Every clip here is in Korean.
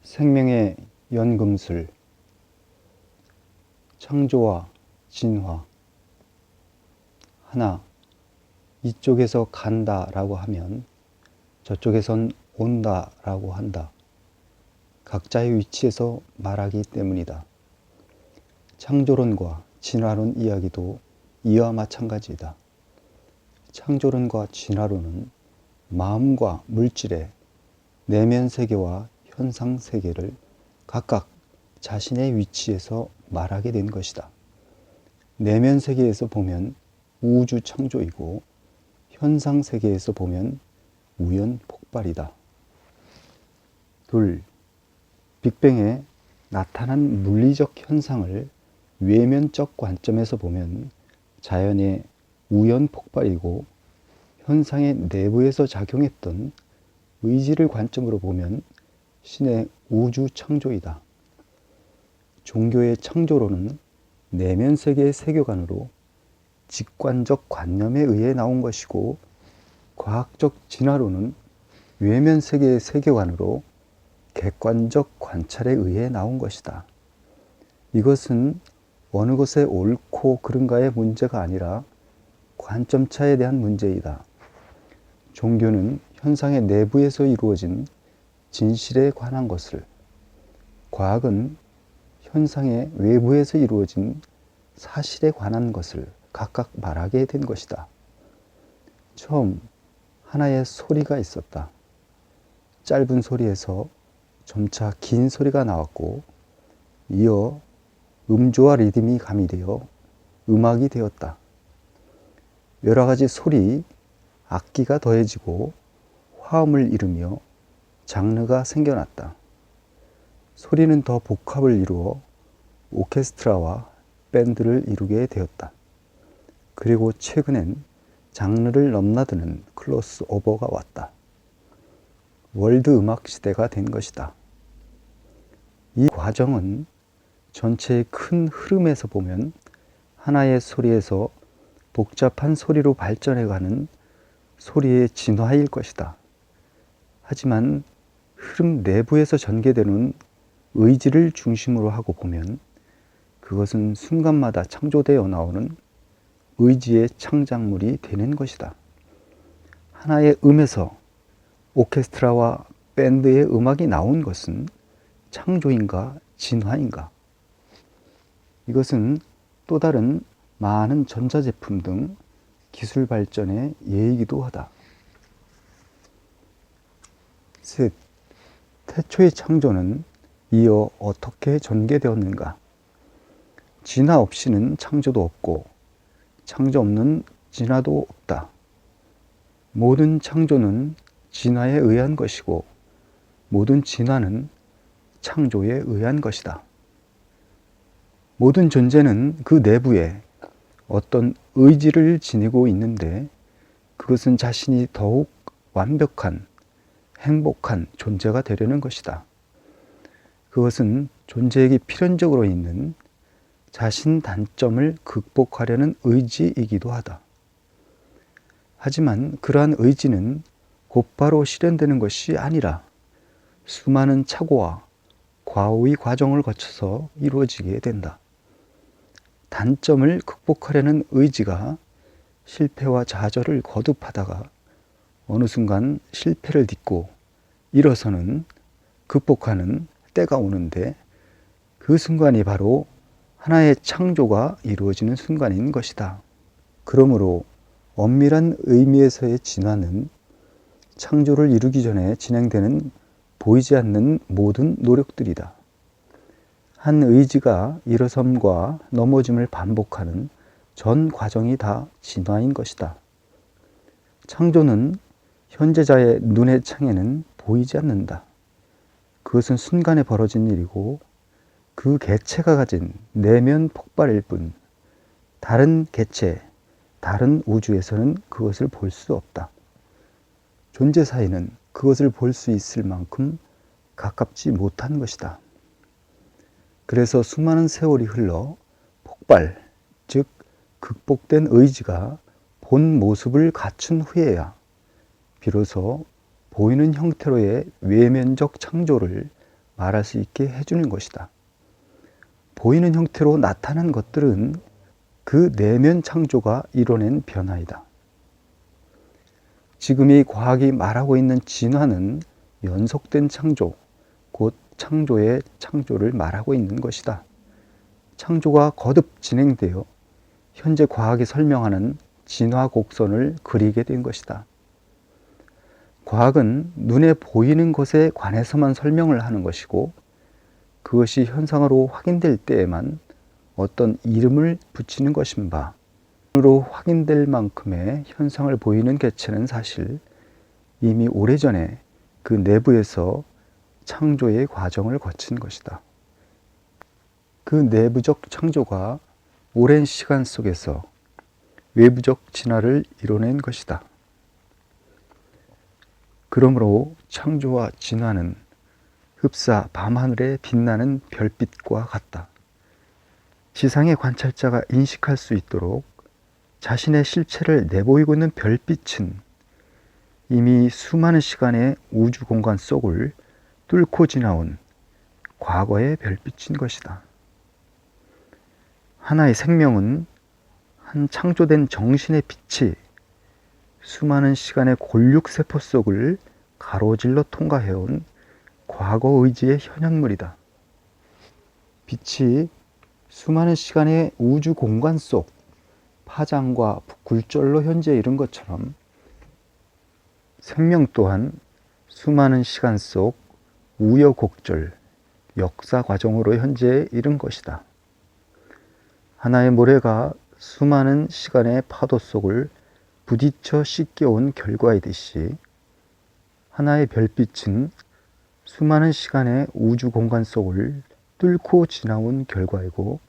생명의 연금술, 창조와 진화. 하나, 이쪽에서 간다 라고 하면 저쪽에선 온다 라고 한다. 각자의 위치에서 말하기 때문이다. 창조론과 진화론 이야기도 이와 마찬가지이다. 창조론과 진화론은 마음과 물질의 내면 세계와 현상 세계를 각각 자신의 위치에서 말하게 된 것이다. 내면 세계에서 보면 우주 창조이고 현상 세계에서 보면 우연 폭발이다. 둘, 빅뱅에 나타난 물리적 현상을 외면적 관점에서 보면 자연의 우연 폭발이고 현상의 내부에서 작용했던 의지를 관점으로 보면 신의 우주 창조이다. 종교의 창조론은 내면 세계의 세계관으로 직관적 관념에 의해 나온 것이고, 과학적 진화론은 외면 세계의 세계관으로 객관적 관찰에 의해 나온 것이다. 이것은 어느 것에 옳고 그른가의 문제가 아니라 관점차에 대한 문제이다. 종교는 현상의 내부에서 이루어진 진실에 관한 것을, 과학은 현상의 외부에서 이루어진 사실에 관한 것을 각각 말하게 된 것이다. 처음 하나의 소리가 있었다. 짧은 소리에서 점차 긴 소리가 나왔고, 이어 음조와 리듬이 가미되어 음악이 되었다. 여러 가지 소리, 악기가 더해지고 화음을 이루며 장르가 생겨났다. 소리는 더 복합을 이루어 오케스트라와 밴드를 이루게 되었다. 그리고 최근엔 장르를 넘나드는 크로스오버가 왔다. 월드 음악 시대가 된 것이다. 이 과정은 전체의 큰 흐름에서 보면 하나의 소리에서 복잡한 소리로 발전해가는 소리의 진화일 것이다. 하지만 흐름 내부에서 전개되는 의지를 중심으로 하고 보면 그것은 순간마다 창조되어 나오는 의지의 창작물이 되는 것이다. 하나의 음에서 오케스트라와 밴드의 음악이 나온 것은 창조인가 진화인가? 이것은 또 다른 많은 전자제품 등 기술 발전의 예이기도 하다. 셋, 태초의 창조는 이어 어떻게 전개되었는가? 진화 없이는 창조도 없고 창조 없는 진화도 없다. 모든 창조는 진화에 의한 것이고 모든 진화는 창조에 의한 것이다. 모든 존재는 그 내부에 어떤 의지를 지니고 있는데 그것은 자신이 더욱 완벽한, 행복한 존재가 되려는 것이다. 그것은 존재에게 필연적으로 있는 자신 단점을 극복하려는 의지이기도 하다. 하지만 그러한 의지는 곧바로 실현되는 것이 아니라 수많은 착오와 과오의 과정을 거쳐서 이루어지게 된다. 단점을 극복하려는 의지가 실패와 좌절을 거듭하다가 어느 순간 실패를 딛고 일어서는, 극복하는 때가 오는데 그 순간이 바로 하나의 창조가 이루어지는 순간인 것이다. 그러므로 엄밀한 의미에서의 진화는 창조를 이루기 전에 진행되는 보이지 않는 모든 노력들이다. 한 의지가 일어섬과 넘어짐을 반복하는 전 과정이 다 진화인 것이다. 창조는 현재자의 눈의 창에는 보이지 않는다. 그것은 순간에 벌어진 일이고 그 개체가 가진 내면 폭발일 뿐, 다른 개체, 다른 우주에서는 그것을 볼 수 없다. 존재 사이는 그것을 볼 수 있을 만큼 가깝지 못한 것이다. 그래서 수많은 세월이 흘러 폭발, 즉 극복된 의지가 본 모습을 갖춘 후에야 비로소 보이는 형태로의 외면적 창조를 말할 수 있게 해주는 것이다. 보이는 형태로 나타난 것들은 그 내면 창조가 이뤄낸 변화이다. 지금 이 과학이 말하고 있는 진화는 연속된 창조, 곧 창조의 창조를 말하고 있는 것이다. 창조가 거듭 진행되어 현재 과학이 설명하는 진화 곡선을 그리게 된 것이다. 과학은 눈에 보이는 것에 관해서만 설명을 하는 것이고, 그것이 현상으로 확인될 때에만 어떤 이름을 붙이는 것인 바, 눈으로 확인될 만큼의 현상을 보이는 개체는 사실 이미 오래전에 그 내부에서 창조의 과정을 거친 것이다. 그 내부적 창조가 오랜 시간 속에서 외부적 진화를 이뤄낸 것이다. 그러므로 창조와 진화는 흡사 밤하늘에 빛나는 별빛과 같다. 지상의 관찰자가 인식할 수 있도록 자신의 실체를 내보이고 있는 별빛은 이미 수많은 시간의 우주 공간 속을 뚫고 지나온 과거의 별빛인 것이다. 하나의 생명은 한 창조된 정신의 빛이 수많은 시간의 골육세포 속을 가로질러 통과해온 과거 의지의 현현물이다. 빛이 수많은 시간의 우주 공간 속 파장과 굴절로 현재 이른 것처럼 생명 또한 수많은 시간 속 우여곡절, 역사 과정으로 현재 이른 것이다. 하나의 모래가 수많은 시간의 파도 속을 부딪혀 씻겨온 결과이듯이 하나의 별빛은 수많은 시간의 우주 공간 속을 뚫고 지나온 결과이고,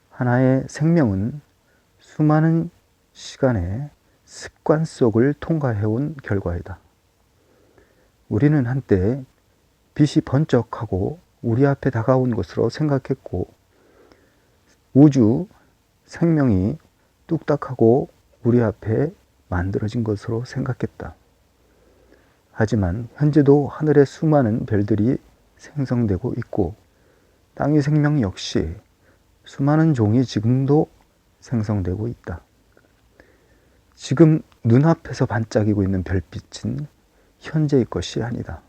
하나의 생명은 수많은 시간의 습관 속을 통과해온 결과이다. 우리는 한때 빛이 번쩍하고 우리 앞에 다가온 것으로 생각했고, 우주, 생명이 뚝딱하고 우리 앞에 만들어진 것으로 생각했다. 하지만 현재도 하늘에 수많은 별들이 생성되고 있고, 땅의 생명 역시 수많은 종이 지금도 생성되고 있다. 지금 눈앞에서 반짝이고 있는 별빛은 현재의 것이 아니다.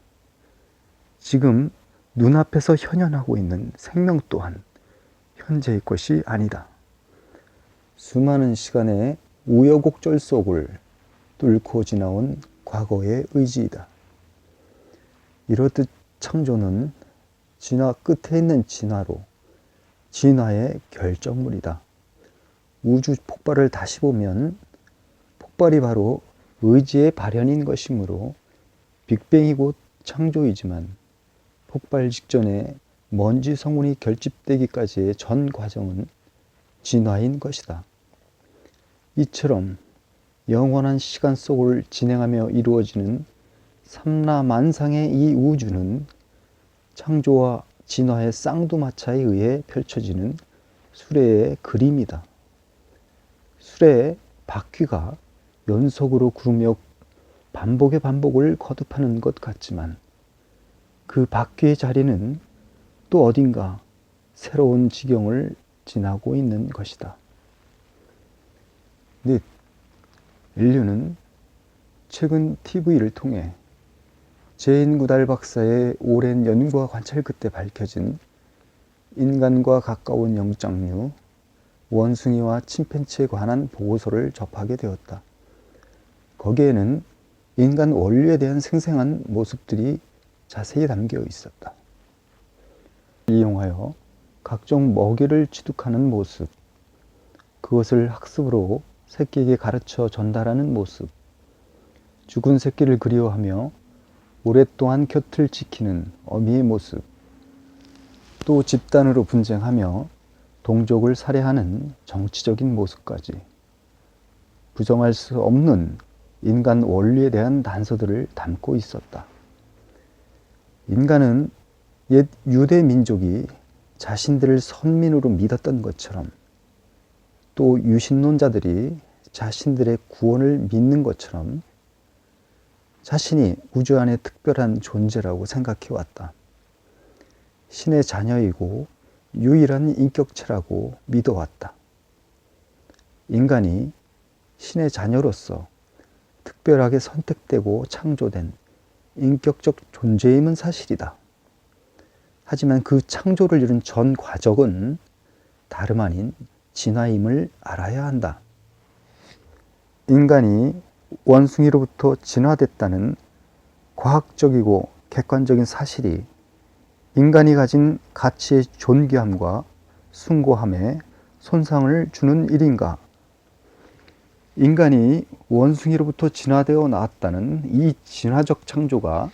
지금 눈앞에서 현현하고 있는 생명 또한 현재의 것이 아니다. 수많은 시간의 우여곡절 속을 뚫고 지나온 과거의 의지이다. 이렇듯 창조는 진화 끝에 있는 진화로 진화의 결정물이다. 우주 폭발을 다시 보면 폭발이 바로 의지의 발현인 것이므로 빅뱅이 곧 창조이지만 폭발 직전에 먼지 성운이 결집되기까지의 전 과정은 진화인 것이다. 이처럼 영원한 시간 속을 진행하며 이루어지는 삼라만상의 이 우주는 창조와 진화의 쌍두마차에 의해 펼쳐지는 수레의 그림이다. 수레의 바퀴가 연속으로 구르며 반복의 반복을 거듭하는 것 같지만, 그 바퀴의 자리는 또 어딘가 새로운 지경을 지나고 있는 것이다. 넷, 인류는 최근 TV를 통해 제인구달 박사의 오랜 연구와 관찰 끝에 밝혀진 인간과 가까운 영장류, 원숭이와 침팬지에 관한 보고서를 접하게 되었다. 거기에는 인간 원류에 대한 생생한 모습들이 자세히 담겨 있었다. 이용하여 각종 먹이를 취득하는 모습, 그것을 학습으로 새끼에게 가르쳐 전달하는 모습, 죽은 새끼를 그리워하며 오랫동안 곁을 지키는 어미의 모습, 또 집단으로 분쟁하며 동족을 살해하는 정치적인 모습까지 부정할 수 없는 인간 원리에 대한 단서들을 담고 있었다. 인간은 옛 유대 민족이 자신들을 선민으로 믿었던 것처럼, 또 유신론자들이 자신들의 구원을 믿는 것처럼 자신이 우주 안에 특별한 존재라고 생각해왔다. 신의 자녀이고 유일한 인격체라고 믿어왔다. 인간이 신의 자녀로서 특별하게 선택되고 창조된 인격적 존재임은 사실이다. 하지만 그 창조를 이룬 전 과정은 다름 아닌 진화임을 알아야 한다. 인간이 원숭이로부터 진화됐다는 과학적이고 객관적인 사실이 인간이 가진 가치의 존귀함과 숭고함에 손상을 주는 일인가? 인간이 원숭이로부터 진화되어 나왔다는 이 진화적 창조가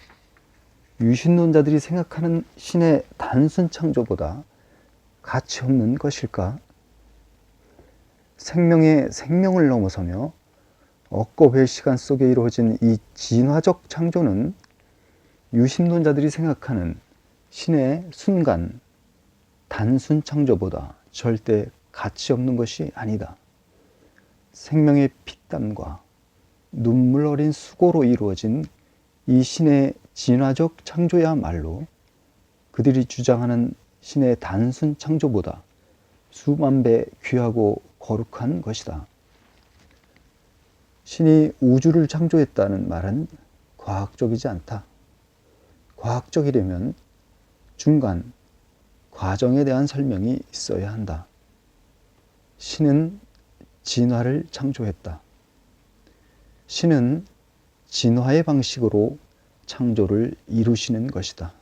유신론자들이 생각하는 신의 단순 창조보다 가치 없는 것일까? 생명의 생명을 넘어서며 억겁의 시간 속에 이루어진 이 진화적 창조는 유신론자들이 생각하는 신의 순간, 단순 창조보다 절대 가치 없는 것이 아니다. 생명의 피땀과 눈물 어린 수고로 이루어진 이 신의 진화적 창조야말로 그들이 주장하는 신의 단순 창조보다 수만 배 귀하고 거룩한 것이다. 신이 우주를 창조했다는 말은 과학적이지 않다. 과학적이려면 중간, 과정에 대한 설명이 있어야 한다. 신은 진화를 창조했다. 신은 진화의 방식으로 창조를 이루시는 것이다.